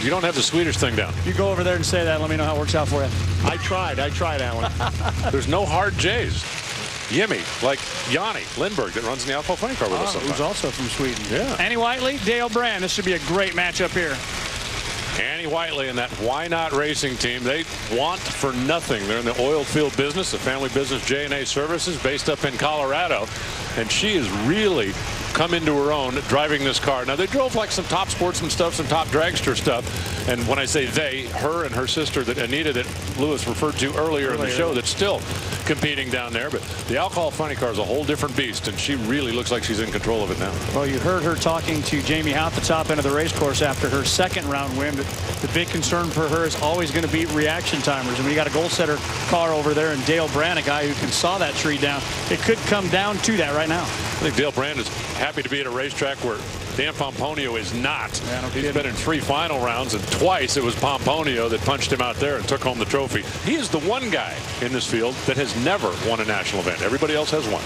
You don't have the Swedish thing down. You go over there and say that. Let me know how it works out for you. I tried, Alan. There's no hard J's. Yimmy, like Yanni Lindberg that runs in the Alcohol Funny Car with us sometimes. Who's also from Sweden. Yeah. Annie Whiteley, Dale Brand. This should be a great matchup here. Annie Whiteley and that Why Not Racing team, they want for nothing. They're in the oil field business, a family business, J&A Services, based up in Colorado. And she has really come into her own driving this car. Now, they drove like some top sportsman stuff, some top dragster stuff. And when I say they, her and her sister, that Anita, that Lewis referred to earlier in the show, that's still competing down there. But the Alcohol Funny Car is a whole different beast, and she really looks like she's in control of it now. Well, you heard her talking to Jamie Howe at the top end of the race course after her second round win. The big concern for her is always going to be reaction timers. And when you got a goal setter car over there and Dale Brand, a guy who can saw that tree down, it could come down to that right now. I think Dale Brand is happy to be at a racetrack where Dan Pomponio is not. Yeah, no He's been in 3 final rounds, and twice it was Pomponio that punched him out there and took home the trophy. He is the one guy in this field that has never won a national event. Everybody else has won.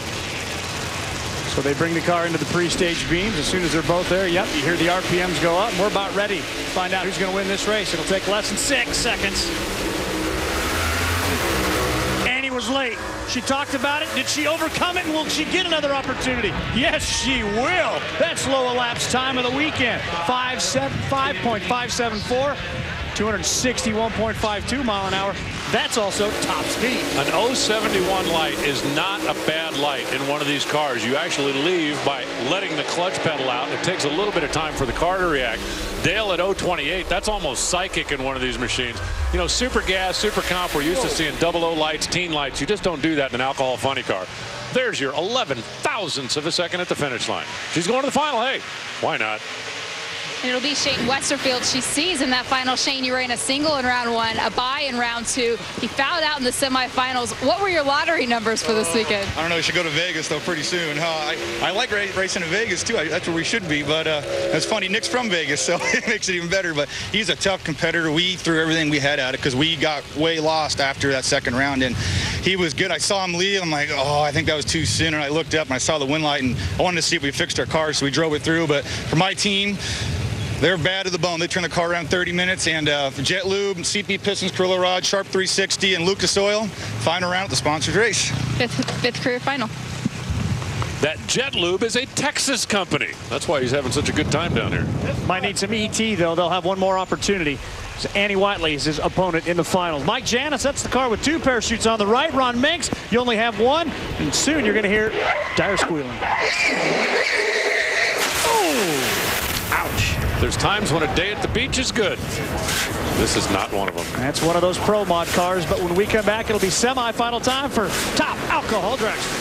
So they bring the car into the pre-stage beams. As soon as they're both there, yep, you hear the RPMs go up, and we're about ready to find out who's going to win this race. It'll take less than 6 seconds. Annie was late. She talked about it. Did she overcome it? And will she get another opportunity? Yes, she will. That's low elapsed time of the weekend. 5.574. 261.52 mile an hour. That's also top speed. An 071 light is not a bad light in one of these cars. You actually leave by letting the clutch pedal out. It takes a little bit of time for the car to react. Dale at 028, that's almost psychic in one of these machines. You know, super gas, super comp, we're used to seeing 00 lights, teen lights. You just don't do that in an Alcohol Funny Car. There's your 11 thousandths of a second at the finish line. She's going to the final. Hey, why not? And it'll be Shane Westerfield she sees in that final. Shane, you ran a single in round 1, a bye in round 2. He fouled out in the semifinals. What were your lottery numbers for this weekend? I don't know. We should go to Vegas, though, pretty soon. I like racing in Vegas, too. That's where we should be. But it's funny. Nick's from Vegas, so it makes it even better. But he's a tough competitor. We threw everything we had at it because we got way lost after that second round. And he was good. I saw him leave. I'm like, oh, I think that was too soon. And I looked up, and I saw the wind light, and I wanted to see if we fixed our car, so we drove it through. But for my team, they're bad to the bone. They turn the car around 30 minutes, and Jet Lube, CP Pistons, Carrillo Rod, Sharp 360, and Lucas Oil, final round at the sponsored race. Fifth career final. That Jet Lube is a Texas company. That's why he's having such a good time down here. Might need some ET, though. They'll have one more opportunity. So Annie Whiteley is his opponent in the finals. Mike Janis, that's the car with 2 parachutes on the right. Ron Minks, you only have 1. And soon you're going to hear dire squealing. Oh! Ouch. There's times when a day at the beach is good. This is not one of them. That's one of those Pro Mod cars, but when we come back, it'll be semi-final time for Top Alcohol Dragster.